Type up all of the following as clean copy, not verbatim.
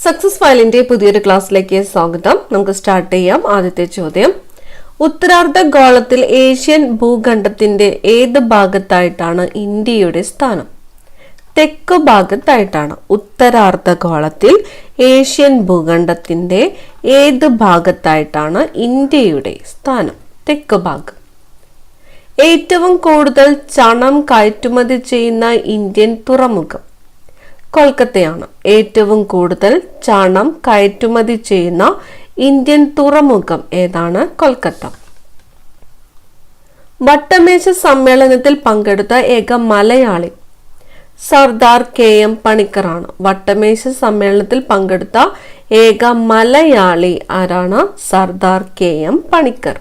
Success ഫയലിന്റെ പുതിയൊരു ക്ലാസ്സിലേക്ക് സ്വാഗതം. നമുക്ക് സ്റ്റാർട്ട് ചെയ്യാം. ആദ്യത്തെ ചോദ്യം, ഉത്തരാർദ്ധഗോളത്തിൽ ഏഷ്യൻ ഭൂഖണ്ഡത്തിന്റെ ഏത് ഭാഗത്തായിട്ടാണ് ഇന്ത്യയുടെ സ്ഥാനം? തെക്കു ഭാഗത്തായിട്ടാണ്. ഉത്തരാർദ്ധഗോളത്തിൽ ഏഷ്യൻ ഭൂഖണ്ഡത്തിന്റെ ഏത് ഭാഗത്തായിട്ടാണ് ഇന്ത്യയുടെ സ്ഥാനം? തെക്കു ഭാഗം. ഏറ്റവും കൂടുതൽ ചണം കയറ്റുമതി ചെയ്യുന്ന ഇന്ത്യൻ തുറമുഖം കൊൽക്കത്തയാണ്. ഏറ്റവും കൂടുതൽ ചണം കയറ്റുമതി ചെയ്യുന്ന ഇന്ത്യൻ തുറമുഖം ഏതാണ്? കൊൽക്കത്ത. വട്ടമേശ സമ്മേളനത്തിൽ പങ്കെടുത്ത ഏക മലയാളി സർദാർ KM പണിക്കറാണ്. വട്ടമേശ സമ്മേളനത്തിൽ പങ്കെടുത്ത ഏക മലയാളി ആരാണ്? സർദാർ KM പണിക്കർ.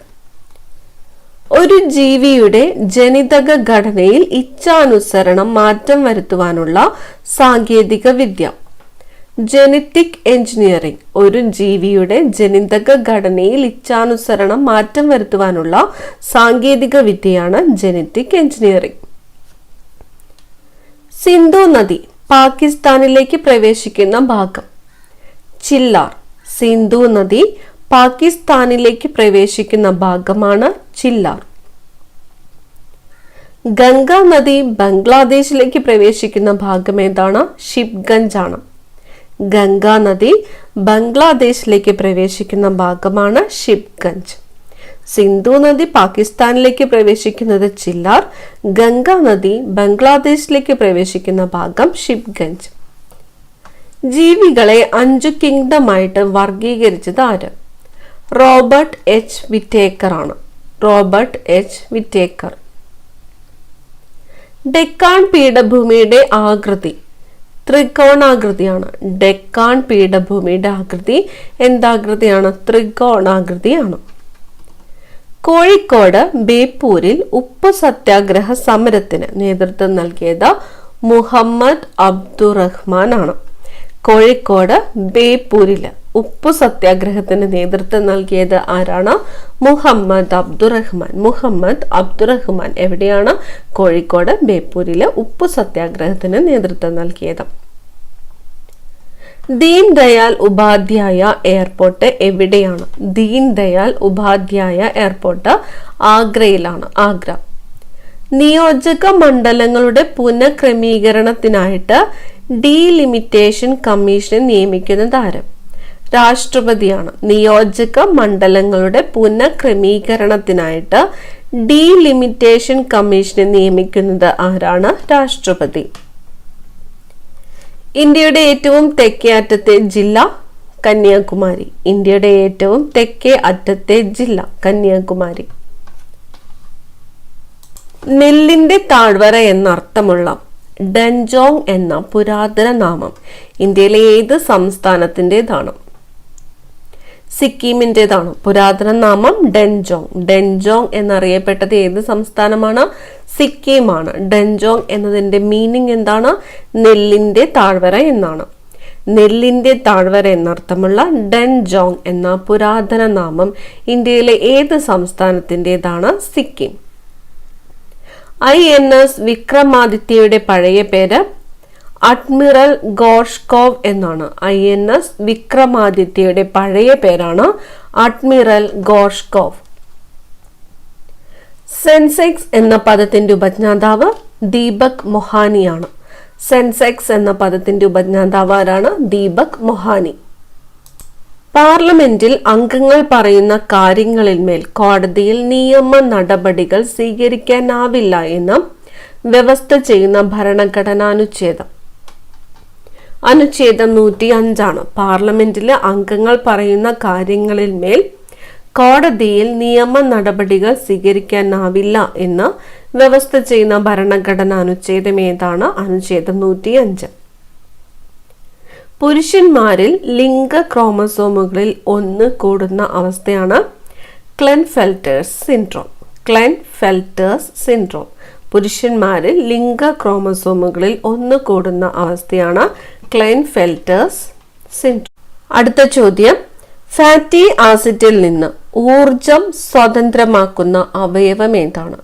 ഒരു ജീവിയുടെ ജനിതക ഘടനയിൽ ഇച്ഛാനുസരണം മാറ്റം വരുത്തുവാനുള്ള സാങ്കേതിക വിദ്യ ജനറ്റിക് എഞ്ചിനീയറിംഗ്. ഒരു ജീവിയുടെ ജനിതക ഘടനയിൽ ഇച്ഛാനുസരണം മാറ്റം വരുത്തുവാനുള്ള സാങ്കേതിക വിദ്യയാണ് ജനറ്റിക് എഞ്ചിനീയറിംഗ്. സിന്ധു നദി പാകിസ്ഥാനിലേക്ക് പ്രവേശിക്കുന്ന ഭാഗം ചില്ലാർ. സിന്ധു നദി പാകിസ്ഥാനിലേക്ക് പ്രവേശിക്കുന്ന ഭാഗമാണ് ചില്ലാർ. ഗംഗ നദി ബംഗ്ലാദേശിലേക്ക് പ്രവേശിക്കുന്ന ഭാഗം ഏതാണ്? ഷിബ്ഗഞ്ച് ആണ്. ഗംഗ നദി ബംഗ്ലാദേശിലേക്ക് പ്രവേശിക്കുന്ന ഭാഗമാണ് ഷിബ്ഗഞ്ച്. സിന്ധു നദി പാകിസ്ഥാനിലേക്ക് പ്രവേശിക്കുന്നത് ചില്ലാർ. ഗംഗ നദി ബംഗ്ലാദേശിലേക്ക് പ്രവേശിക്കുന്ന ഭാഗം ഷിബ്ഗഞ്ച്. ജീവികളെ 5 കിങ്ഡമായിട്ട് വർഗീകരിച്ചത് ആര്? Robert H. വിറ്റേക്കർ ആണ്. Robert H. വിറ്റേക്കർ. ഡെക്കാൻ പീഠഭൂമിയുടെ ആകൃതി ത്രികോണാകൃതിയാണ്. ഡെക്കാൻ പീഠഭൂമിയുടെ ആകൃതി എന്താകൃതിയാണ്? ത്രികോണാകൃതിയാണ്. കോഴിക്കോട് ബേപ്പൂരിൽ ഉപ്പ് സത്യാഗ്രഹ സമരത്തിന് നേതൃത്വം നൽകിയത് മുഹമ്മദ് അബ്ദുറഹ്മാൻ ആണ്. കോഴിക്കോട് ബേപ്പൂരില് ഉപ്പു സത്യാഗ്രഹത്തിന് നേതൃത്വം നൽകിയത് ആരാണ്? മുഹമ്മദ് അബ്ദുറഹ്മാൻ. മുഹമ്മദ് അബ്ദുറഹ്മാൻ എവിടെയാണ്? കോഴിക്കോട് ബേപ്പൂരിലെ ഉപ്പു സത്യാഗ്രഹത്തിന് നേതൃത്വം നൽകിയത്. ദീൻ ദയാൽ ഉപാധ്യായ എയർപോർട്ട് എവിടെയാണ്? ദീൻ ദയാൽ ഉപാധ്യായ എയർപോർട്ട് ആഗ്രയിലാണ്. ആഗ്ര. നിയോജക മണ്ഡലങ്ങളുടെ പുനഃക്രമീകരണത്തിനായിട്ട് ഡീലിമിറ്റേഷൻ കമ്മീഷനെ നിയമിക്കുന്നത് ആര്? രാഷ്ട്രപതിയാണ്. നിയോജക മണ്ഡലങ്ങളുടെ പുനഃക്രമീകരണത്തിനായിട്ട് ഡീലിമിറ്റേഷൻ കമ്മീഷനെ നിയമിക്കുന്നത് ആരാണ്? രാഷ്ട്രപതി. ഇന്ത്യയുടെ ഏറ്റവും തെക്കേ അറ്റത്തെ ജില്ല കന്യാകുമാരി. ഇന്ത്യയുടെ ഏറ്റവും തെക്കേ അറ്റത്തെ ജില്ല കന്യാകുമാരി. നെല്ലിന്റെ താഴ്വര എന്നർത്ഥമുള്ള ഡെൻജോങ് എന്ന പുരാതന നാമം ഇന്ത്യയിലെ ഏത് സംസ്ഥാനത്തിൻ്റെതാണ്? സിക്കിമിൻ്റെതാണ്. പുരാതന നാമം ഡെൻജോങ്. ഡെൻജോങ് എന്നറിയപ്പെട്ടത് ഏത് സംസ്ഥാനമാണ്? സിക്കിമാണ്. ഡെൻജോങ് എന്നതിന്റെ മീനിങ് എന്താണ്? നെല്ലിന്റെ താഴ്വര എന്നാണ്. നെല്ലിന്റെ താഴ്വര എന്നർത്ഥമുള്ള ഡെൻജോങ് എന്ന പുരാതന നാമം ഇന്ത്യയിലെ ഏത് സംസ്ഥാനത്തിൻ്റെതാണ്? സിക്കിം. INS വിക്രമാദിത്യയുടെ പഴയ പേര് അഡ്മിറൽ ഗോർഷ്കോവ് എന്നാണ്. INS വിക്രമാദിത്യയുടെ പഴയ പേരാണ് അഡ്മിറൽ ഗോർഷ്കോവ്. സെൻസെക്സ് എന്ന പദത്തിന്റെ ഉപജ്ഞാതാവ് ദീപക് മൊഹാനിയാണ്. സെൻസെക്സ് എന്ന പദത്തിന്റെ ഉപജ്ഞാതാവ് ആരാണ്? ദീപക് മൊഹാനി. പാർലമെന്റിൽ അംഗങ്ങൾ പറയുന്ന കാര്യങ്ങളിൽ മേൽ കോടതിയിൽ നിയമ നടപടികൾ സ്വീകരിക്കാനാവില്ല എന്ന് വ്യവസ്ഥ ചെയ്യുന്ന ഭരണഘടനാനുച്ഛേദം അനുച്ഛേദം 105 പാർലമെന്റിലെ അംഗങ്ങൾ പറയുന്ന കാര്യങ്ങളിൽ മേൽ കോടതിയിൽ നിയമ നടപടികൾ സ്വീകരിക്കാനാവില്ല എന്ന് വ്യവസ്ഥ ചെയ്യുന്ന ഭരണഘടനാനുച്ഛേദം ഏതാണ്? അനുച്ഛേദം 105. പുരുഷന്മാരിൽ ലിംഗ ക്രോമസോമുകളിൽ 1 കൂടുന്ന അവസ്ഥയാണ് ക്ലെൻഫെൽറ്റേഴ്സ് സിൻഡ്രോം. ക്ലെൻഫെൽറ്റേഴ്സ് സിൻഡ്രോം. പുരുഷന്മാരിൽ ലിംഗ ക്രോമസോമുകളിൽ 1 കൂടുന്ന അവസ്ഥയാണ് ക്ലെൻഫെൽറ്റേഴ്സ് സിൻഡ്രോം. അടുത്ത ചോദ്യം, ഫാറ്റി ആസിഡിൽ നിന്ന് ഊർജം സ്വതന്ത്രമാക്കുന്ന അവയവം ഏതാണ്?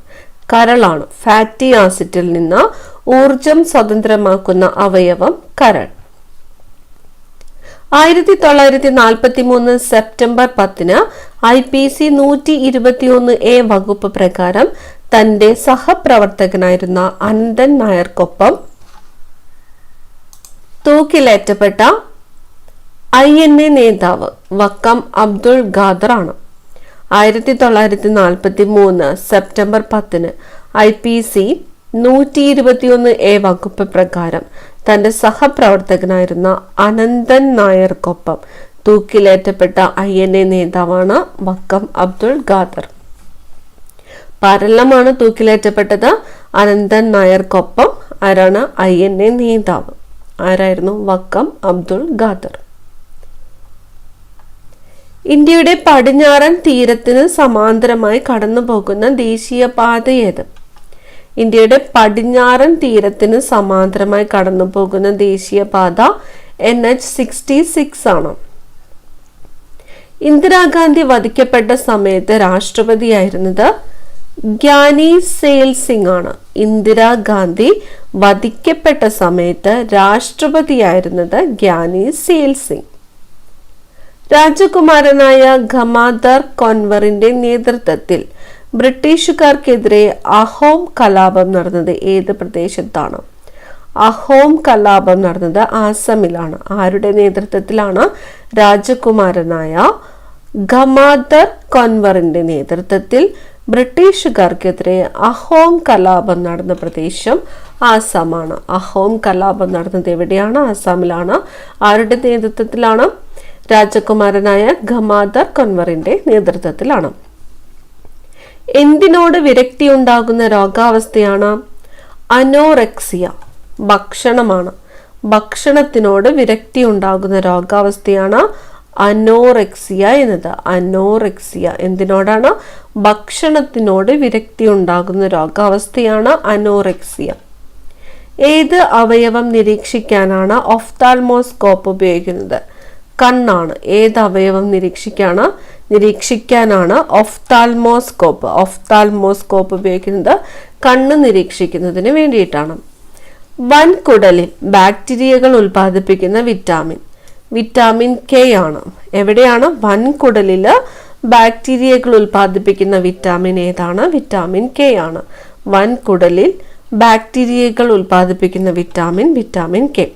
കരളാണ്. ഫാറ്റി ആസിഡിൽ നിന്ന് ഊർജം സ്വതന്ത്രമാക്കുന്ന അവയവം കരൾ. 1943 സെപ്റ്റംബർ 10 IPC 121A വകുപ്പ് പ്രകാരം തന്റെ സഹപ്രവർത്തകനായിരുന്ന അനന്തൻ നായർക്കൊപ്പം തൂക്കിലേറ്റപ്പെട്ട INA നേതാവ് വക്കം അബ്ദുൾ ഖാദർ ആണ്. 1943 സെപ്റ്റംബർ 10 IPC 121A വകുപ്പ് പ്രകാരം തന്റെ സഹപ്രവർത്തകനായിരുന്ന അനന്തൻ നായർക്കൊപ്പം തൂക്കിലേറ്റപ്പെട്ട INA നേതാവാണ് വക്കം അബ്ദുൾ ഖാദർ. പാരെല്ലാമാണ് തൂക്കിലേറ്റപ്പെട്ടത്? അനന്തൻ നായർക്കൊപ്പം ആരാണ്? INA നേതാവ്. ആരായിരുന്നു? വക്കം അബ്ദുൾ ഖാദർ. ഇന്ത്യയുടെ പടിഞ്ഞാറൻ തീരത്തിന് സമാന്തരമായി കടന്നു പോകുന്ന ദേശീയപാത ഏത്? ഇന്ത്യയുടെ പടിഞ്ഞാറൻ തീരത്തിന് സമാന്തരമായി കടന്നു പോകുന്ന ദേശീയപാത NH-66 ആണ്. ഇന്ദിരാഗാന്ധി വധിക്കപ്പെട്ട സമയത്ത് രാഷ്ട്രപതിയായിരുന്നത് ഗ്യാനി സെയിൽ സിംഗ് ആണ്. ഇന്ദിരാഗാന്ധി വധിക്കപ്പെട്ട സമയത്ത് രാഷ്ട്രപതിയായിരുന്നത് ഗ്യാനി സെയിൽ സിംഗ്. രാജകുമാരനായ ഗമാദർ കോൻവറിന്റെ നേതൃത്വത്തിൽ ബ്രിട്ടീഷുകാർക്കെതിരെ അഹോം കലാപം നടന്നത് ഏത് പ്രദേശത്താണ്? അഹോം കലാപം നടന്നത് ആസാമിലാണ്. ആരുടെ നേതൃത്വത്തിലാണ്? രാജകുമാരനായ ഗമാദർ കോൻവറിന്റെ നേതൃത്വത്തിൽ ബ്രിട്ടീഷുകാർക്കെതിരെ അഹോം കലാപം നടന്ന പ്രദേശം ആസാമാണ്. അഹോം കലാപം നടന്നത് എവിടെയാണ്? ആസാമിലാണ്. ആരുടെ നേതൃത്വത്തിലാണ്? രാജകുമാരനായ ഗമാദർ കോൻവറിന്റെ നേതൃത്വത്തിലാണ്. എന്തിനോട് വിരക്തി ഉണ്ടാകുന്ന രോഗാവസ്ഥയാണ്? അനോറെക്സിയ. ഭക്ഷണമാണ്. ഭക്ഷണത്തിനോട് വിരക്തി ഉണ്ടാകുന്ന രോഗാവസ്ഥയാണ് അനോറെക്സിയ എന്നത്. അനോറെക്സിയ എന്തിനോടാണ്? ഭക്ഷണത്തിനോട് വിരക്തി ഉണ്ടാകുന്ന രോഗാവസ്ഥയാണ് അനോറെക്സിയ. ഏത് അവയവം നിരീക്ഷിക്കാനാണ് ഒഫ്താൽമോസ്കോപ്പ് ഉപയോഗിക്കുന്നത്? കണ്ണാണ്. ഏത് അവയവം നിരീക്ഷിക്കാനാണ് ഒഫ്താൽമോസ്കോപ്പ്? ഒഫ്താൽമോസ്കോപ്പ് ഉപയോഗിക്കുന്നത് കണ്ണ് നിരീക്ഷിക്കുന്നതിന് വേണ്ടിയിട്ടാണ്. വൻകുടലിൽ ബാക്ടീരിയകൾ ഉൽപ്പാദിപ്പിക്കുന്ന വിറ്റാമിൻ K ആണ്. എവിടെയാണ്? വൻകുടലിൽ ബാക്ടീരിയകൾ ഉൽപ്പാദിപ്പിക്കുന്ന വിറ്റാമിൻ ഏതാണ്? വിറ്റാമിൻ K ആണ്. വൻകുടലിൽ ബാക്ടീരിയകൾ ഉൽപ്പാദിപ്പിക്കുന്ന വിറ്റാമിൻ K.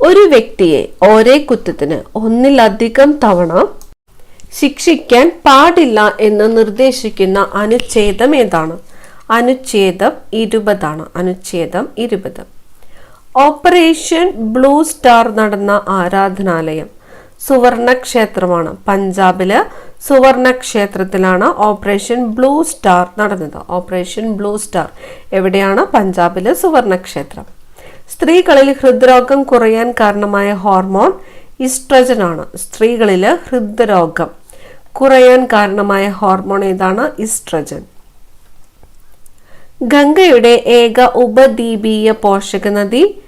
ഒരു വ്യക്തിയെ ഒരേ കുറ്റത്തിന് ഒന്നിലധികം തവണ ശിക്ഷിക്കാൻ പാടില്ല എന്ന് നിർദ്ദേശിക്കുന്ന അനുച്ഛേദം ഏതാണ്? അനുച്ഛേദം 20 ആണ്. അനുച്ഛേദം 20. ഓപ്പറേഷൻ ബ്ലൂ സ്റ്റാർ നടന്ന ആരാധനാലയം സുവർണ ക്ഷേത്രമാണ്. പഞ്ചാബില് സുവർണ ക്ഷേത്രത്തിലാണ് ഓപ്പറേഷൻ ബ്ലൂ സ്റ്റാർ നടന്നത്. ഓപ്പറേഷൻ ബ്ലൂ സ്റ്റാർ എവിടെയാണ്? പഞ്ചാബില് സുവർണ ക്ഷേത്രം. സ്ത്രീകളിൽ ഹൃദ്രോഗം കുറയാൻ കാരണമായ ഹോർമോൺ ഈസ്ട്രജൻ ആണ്. സ്ത്രീകളിൽ ഹൃദ്രോഗം കുറയാൻ കാരണമായ ഹോർമോൺ ഏതാണ്? ഈസ്ട്രജൻ. ഗംഗയുടെ ഏക ഉപദ്വീപീയ പോഷക നദി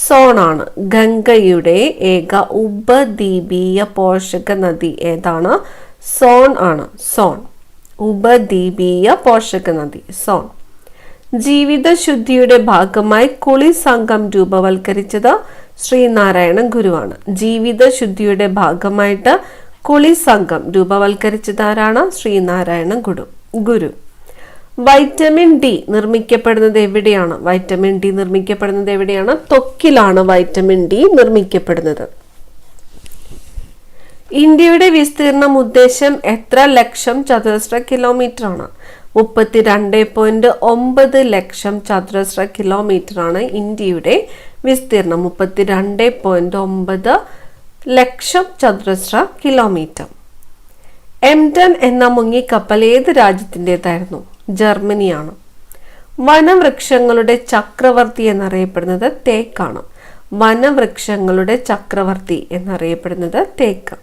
സോൺ ആണ്. ഗംഗയുടെ ഏക ഉപദ്വീപീയ പോഷക നദി ഏതാണ്? സോൺ ആണ്. സോൺ. ഉപദ്വീപീയ പോഷക നദി സോൺ. ജീവിത ശുദ്ധിയുടെ ഭാഗമായി കുളി സംഘം രൂപവൽക്കരിച്ചത് ശ്രീനാരായണ ഗുരുവാണ്. ജീവിത ശുദ്ധിയുടെ ഭാഗമായിട്ട് കുളി സംഘം രൂപവൽക്കരിച്ചത് ആരാണ്? ശ്രീനാരായണ ഗുരു. വൈറ്റമിൻ ഡി നിർമ്മിക്കപ്പെടുന്നത് എവിടെയാണ്? വൈറ്റമിൻ ഡി നിർമ്മിക്കപ്പെടുന്നത് എവിടെയാണ്? ത്വക്കിലാണ് വൈറ്റമിൻ ഡി നിർമ്മിക്കപ്പെടുന്നത്. ഇന്ത്യയുടെ വിസ്തീർണം ഉദ്ദേശം എത്ര ലക്ഷം ചതുരശ്ര കിലോമീറ്റർ ആണ്? 32.9 ലക്ഷം ചതുരശ്ര കിലോമീറ്റർ ആണ് ഇന്ത്യയുടെ വിസ്തീർണം. 32.9 ലക്ഷം ചതുരശ്ര കിലോമീറ്റർ. എംടൺ എന്ന മുങ്ങിക്കപ്പൽ ഏത് രാജ്യത്തിൻ്റെതായിരുന്നു? ജർമ്മനിയാണ്. വനവൃക്ഷങ്ങളുടെ ചക്രവർത്തി എന്നറിയപ്പെടുന്നത് തേക്കാണ്. വനവൃക്ഷങ്ങളുടെ ചക്രവർത്തി എന്നറിയപ്പെടുന്നത് തേക്ക്.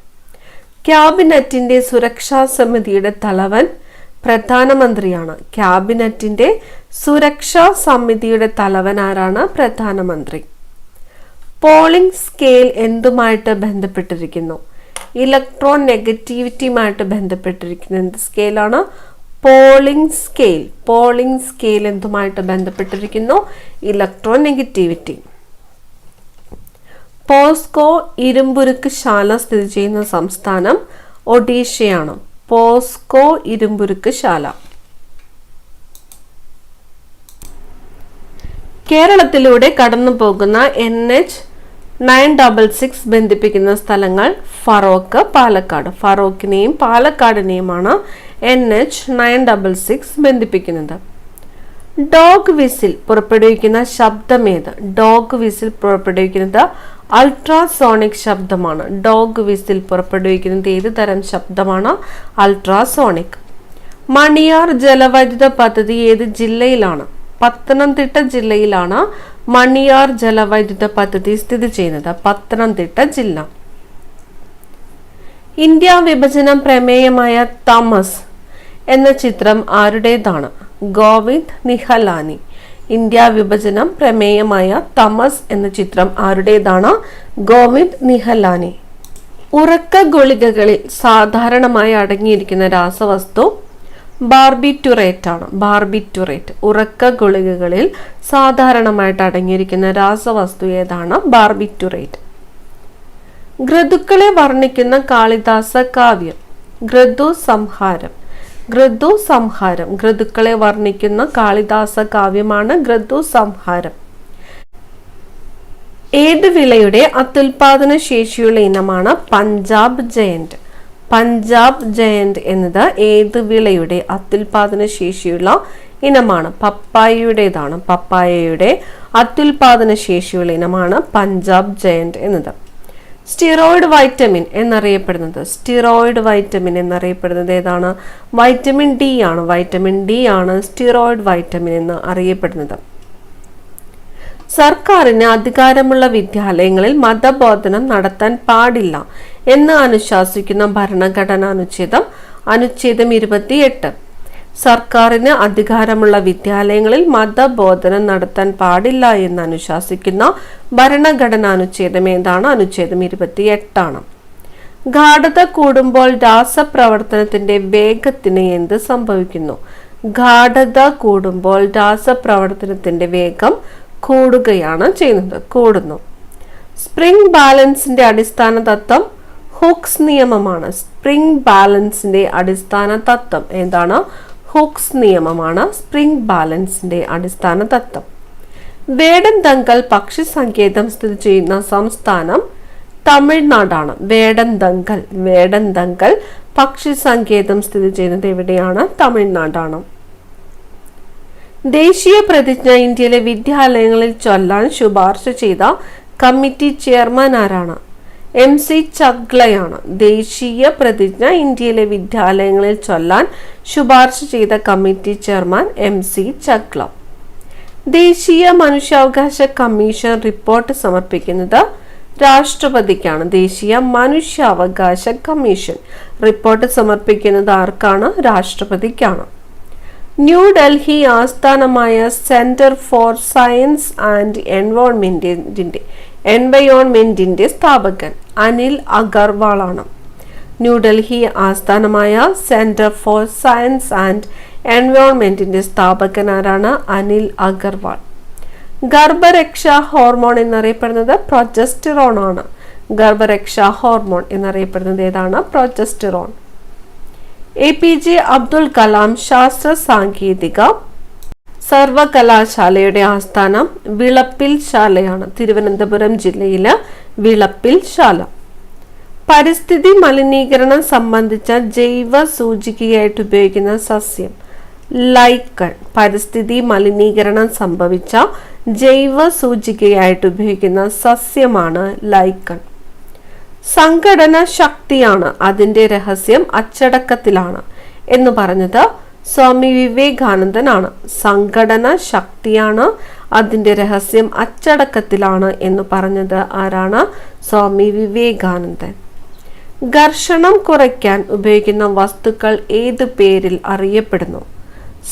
ക്യാബിനറ്റിന്റെ സുരക്ഷാ സമിതിയുടെ തലവൻ പ്രധാനമന്ത്രിയാണ്. ക്യാബിനറ്റിന്റെ സുരക്ഷാ സമിതിയുടെ തലവൻ ആരാണ്? പ്രധാനമന്ത്രി. പോളിംഗ് സ്കെയിൽ എന്തുമായിട്ട് ബന്ധപ്പെട്ടിരിക്കുന്നു? ഇലക്ട്രോൺ നെഗറ്റിവിറ്റിയുമായിട്ട് ബന്ധപ്പെട്ടിരിക്കുന്ന എന്ത് സ്കെയിലാണ്? Pauling scale. പോളിംഗ് സ്കെയിൽ എന്തുമായിട്ട് ബന്ധപ്പെട്ടിരിക്കുന്നു? Electron negativity. പോസ്കോ ഇരുമ്പുരുക്ക് ശാല സ്ഥിതി ചെയ്യുന്ന സംസ്ഥാനം ഒഡീഷയാണ്. പോസ്കോ ഇരുമ്പുരുക്ക് ശാല. കേരളത്തിലൂടെ കടന്നു പോകുന്ന NH966 ബന്ധിപ്പിക്കുന്ന സ്ഥലങ്ങൾ ഫറോക്ക്, പാലക്കാട്. ഫറോക്കിനെയും പാലക്കാടിനെയുമാണ് NH966 ബന്ധിപ്പിക്കുന്നത്. ഡോഗ് വിസിൽ പുറപ്പെടുവിക്കുന്ന ശബ്ദമേത്? ഡോഗ് വിസിൽ പുറപ്പെടുവിക്കുന്നത് അൾട്രാസോണിക് ശബ്ദമാണ്. ഡോഗ് വിസിൽ പുറപ്പെടുവിക്കുന്നത് ഏത് തരം ശബ്ദമാണ്? അൾട്രാസോണിക്. മണിയാർ ജലവൈദ്യുത പദ്ധതി ഏത് ജില്ലയിലാണ്? പത്തനംതിട്ട ജില്ലയിലാണ് മണിയാർ ജലവൈദ്യുത പദ്ധതി സ്ഥിതി ചെയ്യുന്നത്. പത്തനംതിട്ട ജില്ല. ഇന്ത്യ വിഭജനം പ്രമേയമായ തമസ് എന്ന ചിത്രം ആരുടേതാണ്? ഗോവിന്ദ് നിഹലാനി. ഇന്ത്യ വിഭജനം പ്രമേയമായ തമസ് എന്ന ചിത്രം ആരുടേതാണ്? ഗോവിന്ദ് നിഹലാനി. ഉറക്ക ഗുളികകളിൽ സാധാരണമായി അടങ്ങിയിരിക്കുന്ന രാസവസ്തു ബാർബിറ്റുറേറ്റ് ആണ്. ബാർബിറ്റുറേറ്റ്. ഉറക്ക ഗുളികകളിൽ സാധാരണമായിട്ട് അടങ്ങിയിരിക്കുന്ന രാസവസ്തു ഏതാണ്? ബാർബിറ്റുറേറ്റ്. ഋതുക്കളെ വർണ്ണിക്കുന്ന കാളിദാസ കാവ്യം? ഋതു സംഹാരം. ഋതു സംഹാരം. ഋതുക്കളെ വർണ്ണിക്കുന്ന കാളിദാസ കാവ്യമാണ് ഋതു സംഹാരം. ഏത് വിളയുടെ അത്യുൽപാദന ശേഷിയുള്ള ഇനമാണ് പഞ്ചാബ് ജയന്റ്? പഞ്ചാബ് ജയന്റ് എന്നത് ഏത് വിളയുടെ അത്യുൽപാദന ശേഷിയുള്ള ഇനമാണ്? പപ്പായയുടേതാണ്. പപ്പായയുടെ അത്യുൽപാദന ശേഷിയുള്ള ഇനമാണ് പഞ്ചാബ് ജയന്റ് എന്നത്. സ്റ്റിറോയിഡ് വൈറ്റമിൻ എന്നറിയപ്പെടുന്നത്? സ്റ്റിറോയിഡ് വൈറ്റമിൻ എന്നറിയപ്പെടുന്നത് ഏതാണ്? വൈറ്റമിൻ ഡി ആണ്. വൈറ്റമിൻ ഡി ആണ് സ്റ്റിറോയിഡ് വൈറ്റമിൻ എന്ന് അറിയപ്പെടുന്നത്. സർക്കാരിന് അധികാരമുള്ള വിദ്യാലയങ്ങളിൽ മതബോധനം നടത്താൻ പാടില്ല എന്ന് അനുശാസിക്കുന്ന ഭരണഘടനാ അനുച്ഛേദം 28. സർക്കാരിന് അധികാരമുള്ള വിദ്യാലയങ്ങളിൽ മതബോധനം നടത്താൻ പാടില്ല എന്ന് അനുശാസിക്കുന്ന ഭരണഘടനാ അനുച്ഛേദം ഏതാണ്? അനുച്ഛേദം 28 ആണ്. ഗാഢത കൂടുമ്പോൾ രാസപ്രവർത്തനത്തിന്റെ വേഗത്തിന് എന്ത് സംഭവിക്കുന്നു? ഗാഢത കൂടുമ്പോൾ രാസപ്രവർത്തനത്തിന്റെ വേഗം കൂടുകയാണ് ചെയ്യുന്നത്. കൂടുന്നു. സ്പ്രിംഗ് ബാലൻസിന്റെ അടിസ്ഥാന തത്വം ഹുക്സ് നിയമമാണ്. സ്പ്രിംഗ് ബാലൻസിന്റെ അടിസ്ഥാന തത്വം ഏതാണ്? ഹുക്സ് നിയമമാണ് സ്പ്രിംഗ് ബാലൻസിന്റെ അടിസ്ഥാന തത്വം. വേഡന്തങ്കൽ പക്ഷി സങ്കേതം സ്ഥിതി ചെയ്യുന്ന സംസ്ഥാനം തമിഴ്നാടാണ്. വേഡന്തങ്കൽ. വേഡന്തങ്കൽ പക്ഷി സങ്കേതം സ്ഥിതി ചെയ്യുന്നത് എവിടെയാണ്? തമിഴ്നാടാണ്. ദേശീയ പ്രതിജ്ഞ ഇന്ത്യയിലെ വിദ്യാലയങ്ങളിൽ ചൊല്ലാൻ ശുപാർശ ചെയ്ത കമ്മിറ്റി ചെയർമാൻ ആരാണ്? MC ചഗ്ലയാണ്. ദേശീയ പ്രതിജ്ഞ ഇന്ത്യയിലെ വിദ്യാലയങ്ങളിൽ ചൊല്ലാൻ ശുപാർശ ചെയ്ത കമ്മിറ്റി ചെയർമാൻ MC ചഗ്ല. ദേശീയ മനുഷ്യാവകാശ കമ്മീഷൻ റിപ്പോർട്ട് സമർപ്പിക്കുന്നത് രാഷ്ട്രപതിക്കാണ്. ദേശീയ മനുഷ്യാവകാശ കമ്മീഷൻ റിപ്പോർട്ട് സമർപ്പിക്കുന്നത് ആർക്കാണ്? രാഷ്ട്രപതിക്കാണ്. ന്യൂഡൽഹി ആസ്ഥാനമായ സെന്റർ ഫോർ സയൻസ് ആൻഡ് എൻവയോൺമെന്റിന്റെ സ്ഥാപകൻ അനിൽ അഗർവാൾ ആണ്. ന്യൂഡൽഹി ആസ്ഥാനമായ സെന്റർ ഫോർ സയൻസ് ആൻഡ് എൻവയോൺമെന്റിന്റെ സ്ഥാപകൻ ആരാണ്? അനിൽ അഗർവാൾ. ഗർഭരക്ഷാ ഹോർമോൺ എന്നറിയപ്പെടുന്നത് പ്രൊജസ്റ്ററോൺ ആണ്. ഗർഭരക്ഷാ ഹോർമോൺ എന്നറിയപ്പെടുന്നത് ഏതാണ്? പ്രൊജസ്റ്ററോൺ. APJ അബ്ദുൽ കലാം ശാസ്ത്ര സാങ്കേതിക സർവകലാശാലയുടെ ആസ്ഥാനം വിളപ്പിൽ ശാലയാണ്. തിരുവനന്തപുരം ജില്ലയിലെ വിളപ്പിൽ ശാല. പരിസ്ഥിതി മലിനീകരണം സംബന്ധിച്ച ജൈവ സൂചികയായിട്ട് ഉപയോഗിക്കുന്ന സസ്യം ലൈക്കൺ. പരിസ്ഥിതി മലിനീകരണം സംഭവിച്ച ജൈവ സൂചികയായിട്ട് ഉപയോഗിക്കുന്ന സസ്യമാണ് ലൈക്കൺ. സംഘടന ശക്തിയാണ്, അതിന്റെ രഹസ്യം അച്ചടക്കത്തിലാണ് എന്ന് പറഞ്ഞത് സ്വാമി വിവേകാനന്ദനാണ്. സംഘടന ശക്തിയാണ്, അതിന്റെ രഹസ്യം അച്ചടക്കത്തിലാണ് എന്ന് പറഞ്ഞത് ആരാണ്? സ്വാമി വിവേകാനന്ദൻ. ഘർഷണം കുറയ്ക്കാൻ ഉപയോഗിക്കുന്ന വസ്തുക്കൾ ഏത് പേരിൽ അറിയപ്പെടുന്നു?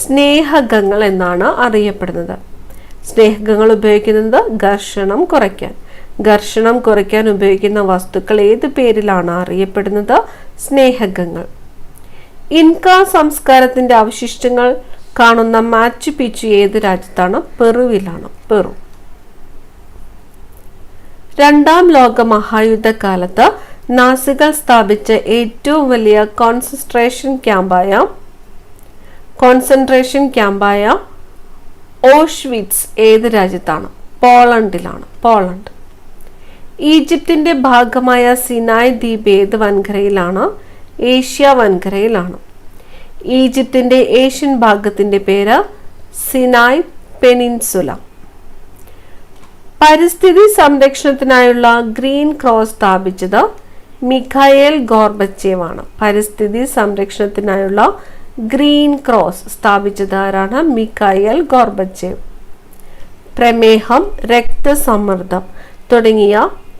സ്നേഹകങ്ങൾ എന്നാണ് അറിയപ്പെടുന്നത്. സ്നേഹകങ്ങൾ ഉപയോഗിക്കുന്നത് ഘർഷണം കുറയ്ക്കാൻ. ഘർഷണം കുറയ്ക്കാൻ ഉപയോഗിക്കുന്ന വസ്തുക്കൾ ഏത് പേരിലാണ് അറിയപ്പെടുന്നത്? സ്നേഹകങ്ങൾ. ഇൻക സംസ്കാരത്തിന്റെ അവശിഷ്ടങ്ങൾ കാണുന്ന മാച്ചു പിച്ചു ഏത് രാജ്യത്താണ്? പെറുവിലാണ്. പെറു. രണ്ടാം ലോക മഹായുദ്ധകാലത്ത് നാസികൾ സ്ഥാപിച്ച ഏറ്റവും വലിയ കോൺസെൻട്രേഷൻ ക്യാമ്പായ ഓഷ്വിറ്റ്സ് ഏത് രാജ്യത്താണ്? പോളണ്ടിലാണ്. പോളണ്ട്. ഈജിപ്തിന്റെ ഭാഗമായ സിനായ് ദ്വീപ് ഏത് വൻകരയിലാണ്? ഏഷ്യ വൻകരയിലാണ്. ഈജിപ്തിന്റെ ഏഷ്യൻ ഭാഗത്തിന്റെ പേര് സിനായ് പെനിൻസുല. പരിസ്ഥിതി സംരക്ഷണത്തിനായുള്ള ഗ്രീൻ ക്രോസ് സ്ഥാപിച്ചത് മിഖായേൽ ഗോർബച്ചേവ് ആണ്. പരിസ്ഥിതി സംരക്ഷണത്തിനായുള്ള ഗ്രീൻ ക്രോസ് സ്ഥാപിച്ചത് ആരാണ്? Mikhail Gorbachev. പ്രമേഹം, രക്തസമ്മർദ്ദം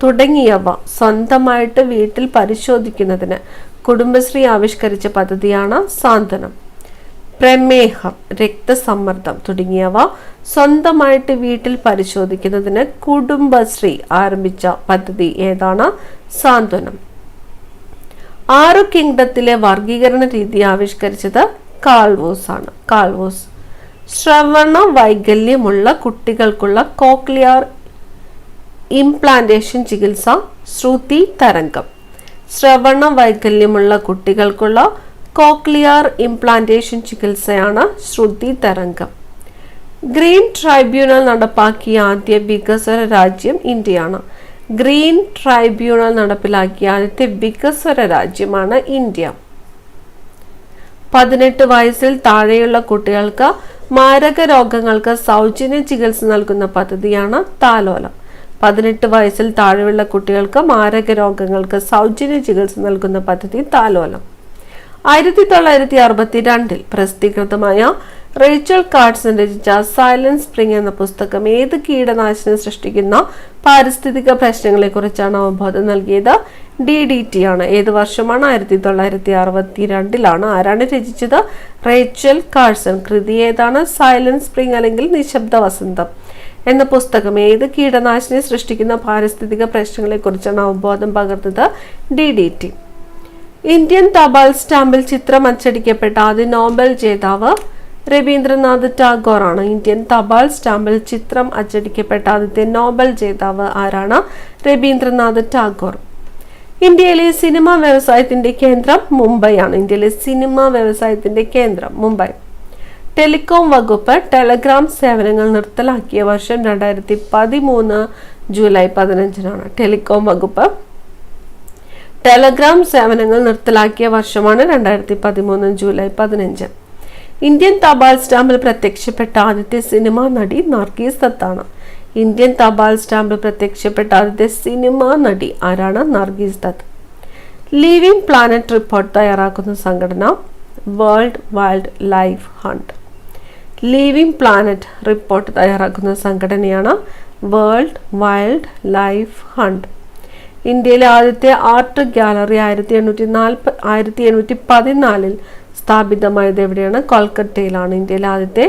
തുടങ്ങിയവ സ്വന്തമായിട്ട് വീട്ടിൽ പരിശോധിക്കുന്നതിന് കുടുംബശ്രീ ആവിഷ്കരിച്ച പദ്ധതിയാണ് സാന്ത്വനം. പ്രമേഹം, രക്തസമ്മർദ്ദം തുടങ്ങിയവ സ്വന്തമായിട്ട് വീട്ടിൽ പരിശോധിക്കുന്നതിന് കുടുംബശ്രീ ആരംഭിച്ച പദ്ധതി ഏതാണ്? സാന്ത്വനം. 6 കിങ്ഡത്തിലെ വർഗീകരണ രീതി ആവിഷ്കരിച്ചത് കാൾവോസ് ആണ്. കാൾവോസ്. ശ്രവണ വൈകല്യമുള്ള കുട്ടികൾക്കുള്ള കോക്ലിയർ ഇംപ്ലാന്റേഷൻ ചികിത്സ ശ്രുതി തരംഗം. ശ്രവണ വൈകല്യമുള്ള കുട്ടികൾക്കുള്ള കോക്ലിയർ ഇംപ്ലാന്റേഷൻ ചികിത്സയാണ് ശ്രുതി തരംഗം. ഗ്രീൻ ട്രൈബ്യൂണൽ നടപ്പാക്കിയ ആദ്യ വികസ്വര രാജ്യം ഇന്ത്യയാണ്. ഗ്രീൻ ട്രൈബ്യൂണൽ നടപ്പിലാക്കിയ ആദ്യത്തെ വികസ്വര രാജ്യമാണ് ഇന്ത്യ. 18 വയസ്സിൽ താഴെയുള്ള കുട്ടികൾക്ക് മാരക രോഗങ്ങൾക്ക് സൗജന്യ ചികിത്സ നൽകുന്ന പദ്ധതിയാണ് താലോലം. 18 വയസ്സിൽ താഴെയുള്ള കുട്ടികൾക്ക് മാരക രോഗങ്ങൾക്ക് സൗജന്യ ചികിത്സ നൽകുന്ന പദ്ധതി താലോലം. 1962 പ്രസിദ്ധീകൃതമായ റേച്ചൽ കാർഡ്സൺ രചിച്ച സൈലന്റ് സ്പ്രിംഗ് എന്ന പുസ്തകം ഏത് കീടനാശിനി സൃഷ്ടിക്കുന്ന പാരിസ്ഥിതിക പ്രശ്നങ്ങളെ കുറിച്ചാണ് അവബോധം നൽകിയത്? DDT ആണ്. ഏത് വർഷമാണ്? 1962 ആരാണ് രചിച്ചത്? റേച്ചൽ കാർഡ്സൺ. കൃതി ഏതാണ്? സൈലന്റ് സ്പ്രിംഗ് അല്ലെങ്കിൽ നിശബ്ദ വസന്തം എന്ന പുസ്തകം ഏത് കീടനാശിനി സൃഷ്ടിക്കുന്ന പാരിസ്ഥിതിക പ്രശ്നങ്ങളെ കുറിച്ചാണ് അവബോധം പകർന്നത്? DDT. ഇന്ത്യൻ തപാൽ സ്റ്റാമ്പിൽ ചിത്രം അച്ചടിക്കപ്പെട്ട ആദ്യ നോബൽ ജേതാവ് രവീന്ദ്രനാഥ് ടാഗോർ ആണ്. ഇന്ത്യൻ തപാൽ സ്റ്റാമ്പിൽ ചിത്രം അച്ചടിക്കപ്പെട്ട ആദ്യത്തെ നോബൽ ജേതാവ് ആരാണ്? രവീന്ദ്രനാഥ് ടാഗോർ. ഇന്ത്യയിലെ സിനിമാ വ്യവസായത്തിന്റെ കേന്ദ്രം മുംബൈ ആണ്. ഇന്ത്യയിലെ സിനിമാ വ്യവസായത്തിന്റെ കേന്ദ്രം മുംബൈ. ടെലികോം വകുപ്പ് ടെലഗ്രാം സേവനങ്ങൾ നിർത്തലാക്കിയ വർഷം 2013 ജൂലൈ 15 ടെലികോം വകുപ്പ് ടെലഗ്രാം സേവനങ്ങൾ നിർത്തലാക്കിയ വർഷമാണ് 2013 ജൂലൈ 15. ഇന്ത്യൻ തപാൽ സ്റ്റാമ്പിൽ പ്രത്യക്ഷപ്പെട്ട ആദ്യത്തെ സിനിമാ നടി നർഗീസ് ദത്താണ്. ഇന്ത്യൻ തപാൽ സ്റ്റാമ്പിൽ പ്രത്യക്ഷപ്പെട്ട ആദ്യത്തെ സിനിമാ നടി ആരാണ്? Nargis Dutt. Living Planet Report തയ്യാറാക്കുന്ന സംഘടന World Wildlife Fund. Living Planet Report തയ്യാറാക്കുന്ന സംഘടനയാണ് വേൾഡ് വൈൽഡ് ലൈഫ് ഹണ്ട്. ഇന്ത്യയിലെ ആദ്യത്തെ ആർട്ട് ഗാലറി 1814 സ്ഥാപിതമായത് എവിടെയാണ്? കൊൽക്കത്തയിലാണ്. ഇന്ത്യയിലെ ആദ്യത്തെ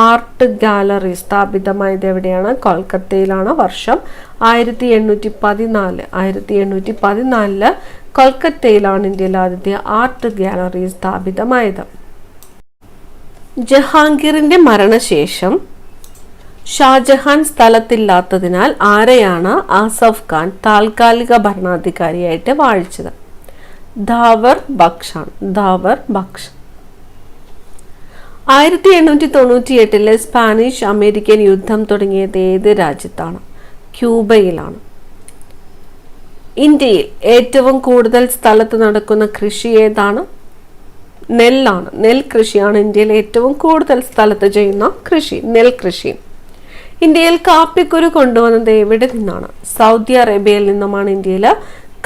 ആർട്ട് ഗാലറി സ്ഥാപിതമായത് എവിടെയാണ്? കൊൽക്കത്തയിലാണ്. വർഷം 1814. 1814 കൊൽക്കത്തയിലാണ് ഇന്ത്യയിലെ ആദ്യത്തെ ആർട്ട് ഗാലറി സ്ഥാപിതമായത്. ജഹാംഗീറിന്റെ മരണശേഷം ഷാജഹാൻ സ്ഥലത്തില്ലാത്തതിനാൽ ആരെയാണ് ആസഫ് ഖാൻ താൽക്കാലിക ഭരണാധികാരിയായിട്ട് വാഴിച്ചത്? ധാവർ ബക്ഷ് ആണ്. ധാവർ ബക്ഷ്. 1898 സ്പാനിഷ് അമേരിക്കൻ യുദ്ധം തുടങ്ങിയത് ഏത് രാജ്യത്താണ്? ക്യൂബയിലാണ്. ഇന്ത്യയിൽ ഏറ്റവും കൂടുതൽ സ്ഥലത്ത് നടക്കുന്ന കൃഷി ഏതാണ്? നെല്ലാണ്. നെൽകൃഷിയാണ് ഇന്ത്യയിൽ ഏറ്റവും കൂടുതൽ സ്ഥലത്ത് ചെയ്യുന്ന കൃഷി, നെൽകൃഷി. ഇന്ത്യയിൽ കാപ്പിക്കുരു കൊണ്ടുവന്നത് എവിടെ നിന്നാണ്? സൗദി അറേബ്യയിൽ നിന്നുമാണ് ഇന്ത്യയിൽ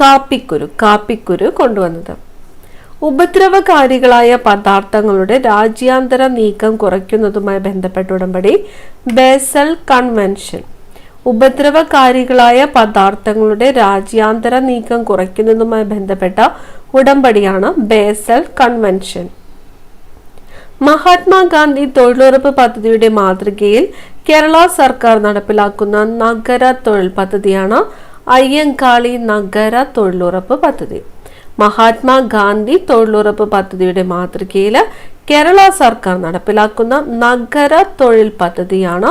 കാപ്പിക്കുരു കൊണ്ടുവന്നത്. ഉപദ്രവകാരികളായ പദാർത്ഥങ്ങളുടെ രാജ്യാന്തര നീക്കം കുറയ്ക്കുന്നതുമായി ബന്ധപ്പെട്ട ഉടമ്പടി ബേസൽ കൺവെൻഷൻ. ഉപദ്രവകാരികളായ പദാർത്ഥങ്ങളുടെ രാജ്യാന്തര നീക്കം കുറയ്ക്കുന്നതുമായി ബന്ധപ്പെട്ട ഉടമ്പടിയാണ് ബേസൽ കൺവെൻഷൻ. മഹാത്മാഗാന്ധി തൊഴിലുറപ്പ് പദ്ധതിയുടെ മാതൃകയിൽ കേരള സർക്കാർ നടപ്പിലാക്കുന്ന നഗര തൊഴിൽ പദ്ധതിയാണ് അയ്യങ്കാളി നഗര തൊഴിലുറപ്പ് പദ്ധതി. മഹാത്മാഗാന്ധി തൊഴിലുറപ്പ് പദ്ധതിയുടെ മാതൃകയിൽ കേരള സർക്കാർ നടപ്പിലാക്കുന്ന നഗര തൊഴിൽ പദ്ധതിയാണ്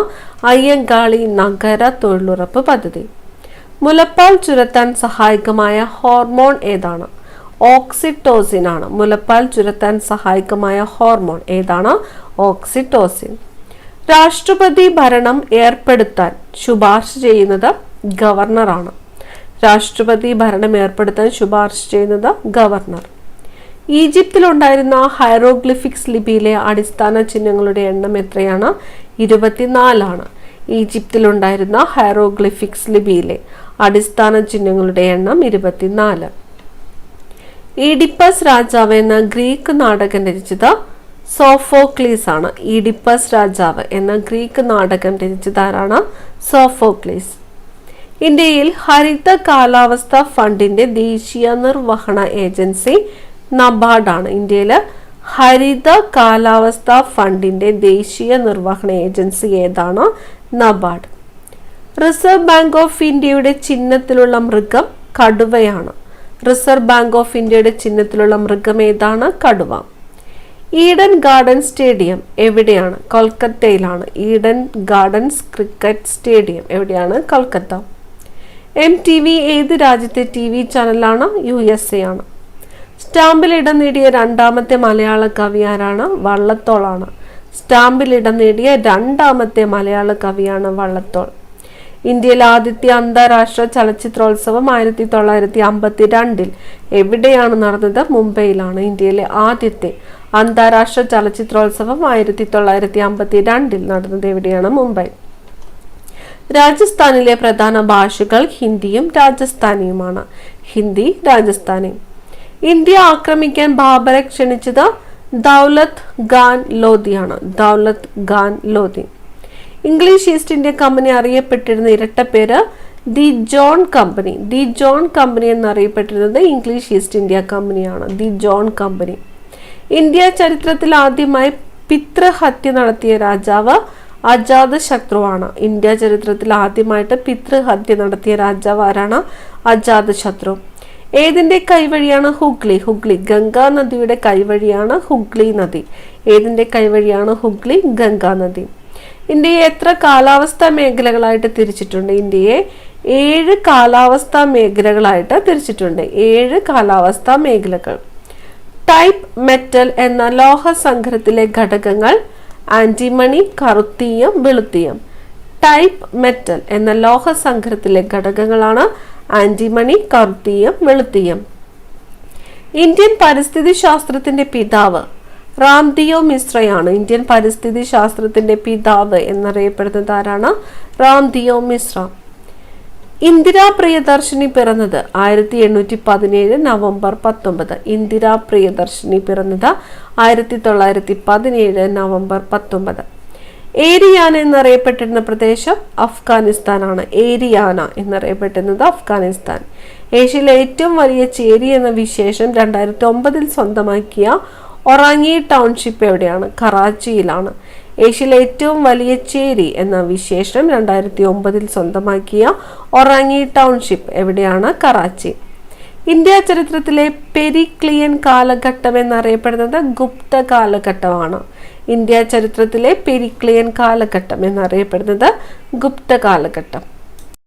അയ്യങ്കാളി നഗര തൊഴിലുറപ്പ് പദ്ധതി. മുലപ്പാൽ ചുരത്താൻ സഹായകമായ ഹോർമോൺ ഏതാണ്? ഓക്സിറ്റോസിൻ ആണ്. മുലപ്പാൽ ചുരത്താൻ സഹായകമായ ഹോർമോൺ ഏതാണ്? ഓക്സിറ്റോസിൻ. രാഷ്ട്രപതി ഭരണം ഏർപ്പെടുത്താൻ ശുപാർശ ചെയ്യുന്നത് ഗവർണറാണ്. രാഷ്ട്രപതി ഭരണം ഏർപ്പെടുത്താൻ ശുപാർശ ചെയ്യുന്നത് ഗവർണർ. ഈജിപ്തിലുണ്ടായിരുന്ന ഹൈറോഗ്ലിഫിക്സ് ലിപിയിലെ അടിസ്ഥാന ചിഹ്നങ്ങളുടെ എണ്ണം എത്രയാണ്? 24 ഈജിപ്തിലുണ്ടായിരുന്ന ഹൈറോഗ്ലിഫിക്സ് ലിപിയിലെ അടിസ്ഥാന ചിഹ്നങ്ങളുടെ എണ്ണം 24. ഈഡിപ്പസ് രാജാവ് എന്ന ഗ്രീക്ക് നാടകം രചിച്ചത് സോഫോക്ലീസ് ആണ്. ഈഡിപ്പസ് രാജാവ് എന്ന ഗ്രീക്ക് നാടകം രചിച്ചത് ആരാണ്? സോഫോക്ലീസ്. ഇന്ത്യയിൽ ഹരിത കാലാവസ്ഥ ഫണ്ടിന്റെ ദേശീയ നിർവഹണ ഏജൻസി നബാർഡ് ആണ്. ഇന്ത്യയിൽ ഹരിത കാലാവസ്ഥ ഫണ്ടിന്റെ ദേശീയ നിർവഹണ ഏജൻസി ഏതാണ്? നബാർഡ്. റിസർവ് ബാങ്ക് ഓഫ് ഇന്ത്യയുടെ ചിഹ്നത്തിലുള്ള മൃഗം കടുവയാണ്. റിസർവ് ബാങ്ക് ഓഫ് ഇന്ത്യയുടെ ചിഹ്നത്തിലുള്ള മൃഗം ഏതാണ്? കടുവ. ഈഡൻ ഗാർഡൻ സ്റ്റേഡിയം എവിടെയാണ്? കൊൽക്കത്തയിലാണ്. ഈഡൻ ഗാർഡൻസ് ക്രിക്കറ്റ് സ്റ്റേഡിയം എവിടെയാണ്? കൊൽക്കത്ത. MTV ഏത് രാജ്യത്തെ TV ചാനലാണ്? USA ആണ്. സ്റ്റാമ്പിൽ ഇടം നേടിയ രണ്ടാമത്തെ മലയാള കവി ആരാണ്? വള്ളത്തോളാണ്. സ്റ്റാമ്പിൽ ഇടം നേടിയ രണ്ടാമത്തെ മലയാള കവിയാണ് വള്ളത്തോൾ. ഇന്ത്യയിലെ ആദ്യത്തെ അന്താരാഷ്ട്ര ചലച്ചിത്രോത്സവം 1952 എവിടെയാണ് നടന്നത്? മുംബൈയിലാണ്. ഇന്ത്യയിലെ ആദ്യത്തെ അന്താരാഷ്ട്ര ചലച്ചിത്രോത്സവം 1952 നടന്നത് എവിടെയാണ്? മുംബൈ. രാജസ്ഥാനിലെ പ്രധാന ഭാഷകൾ ഹിന്ദിയും രാജസ്ഥാനിയുമാണ്. ഹിന്ദി, രാജസ്ഥാനി. ഇന്ത്യ ആക്രമിക്കാൻ ബാബറെ ക്ഷണിച്ചത് ദൗലത് ഖാൻ ലോധിയാണ്. Daulat Khan Lodhi. English East India company അറിയപ്പെട്ടിരുന്ന ഇരട്ടപ്പേര് the John company. The John company എന്നറിയപ്പെട്ടിരുന്നത് ഇംഗ്ലീഷ് ഈസ്റ്റ് ഇന്ത്യ കമ്പനിയാണ്. The John company. ഇന്ത്യ ചരിത്രത്തിൽ ആദ്യമായി പിതൃഹത്യ നടത്തിയ രാജാവ് അജാതശത്രുവാണ്. ഇന്ത്യ ചരിത്രത്തിൽ ആദ്യമായിട്ട് പിതൃഹത്യ നടത്തിയ രാജാവ് ആരാണ്? അജാതശത്രു. ഏതിന്റെ കൈവഴിയാണ് ഹുഗ്ലി? ഹുഗ്ലി ഗംഗാ നദിയുടെ കൈവഴിയാണ് ഹുഗ്ലി നദി. ഏതിന്റെ കൈവഴിയാണ് ഹുഗ്ലി? ഗംഗാ നദി. ഇന്ത്യയെ എത്ര കാലാവസ്ഥാ മേഖലകളായിട്ട് തിരിച്ചിട്ടുണ്ട്? ഇന്ത്യയെ 7 കാലാവസ്ഥാ മേഖലകളായിട്ട് തിരിച്ചിട്ടുണ്ട്. 7 കാലാവസ്ഥാ മേഖലകൾ. ടൈപ്പ് മെറ്റൽ എന്ന ലോഹ സംഗ്രഹത്തിലെ ഘടകങ്ങൾ ആന്റിമണി, കറുത്തീയം, വെളുത്തീയം. ടൈപ്പ് മെറ്റൽ എന്ന ലോഹ സംഗ്രഹത്തിലെ ഘടകങ്ങളാണ് ആന്റിമണി, കറുത്തീയം, വെളുത്തീയം. ഇന്ത്യൻ പരിസ്ഥിതി ശാസ്ത്രത്തിന്റെ പിതാവ് റാംദിയോ മിശ്രയാണ്. ഇന്ത്യൻ പരിസ്ഥിതി ശാസ്ത്രത്തിന്റെ പിതാവ് എന്നറിയപ്പെടുന്നത് ആരാണ്? റാംദിയോ മിശ്ര. ഇന്ദിരാ പ്രിയദർശിനി പിറന്നത് 1817 നവംബർ 19. ഇന്ദിരാ പ്രിയദർശിനി പിറന്നത് 1917 നവംബർ 19. ഏരിയാന എന്നറിയപ്പെട്ടിരുന്ന പ്രദേശം അഫ്ഗാനിസ്ഥാനാണ്. ഏരിയാന എന്നറിയപ്പെട്ടിരുന്നത് അഫ്ഗാനിസ്ഥാൻ. ഏഷ്യയിലെ ഏറ്റവും വലിയ ചേരി എന്ന വിശേഷം 2009 സ്വന്തമാക്കിയ ഒറാങ്ങി ടൗൺഷിപ്പ് എവിടെയാണ്? കറാച്ചിയിലാണ്. ഏഷ്യയിലെ ഏറ്റവും വലിയ ചേരി എന്ന വിശേഷം 2009 സ്വന്തമാക്കിയ ഒറാങ്ങി ടൗൺഷിപ്പ് എവിടെയാണ്? കറാച്ചി. ഇന്ത്യ ചരിത്രത്തിലെ പെരിക്ലിയൻ കാലഘട്ടം എന്നറിയപ്പെടുന്നത് ഗുപ്ത കാലഘട്ടമാണ്. ഇന്ത്യ ചരിത്രത്തിലെ പെരിക്ലിയൻ കാലഘട്ടം എന്നറിയപ്പെടുന്നത് ഗുപ്ത കാലഘട്ടം.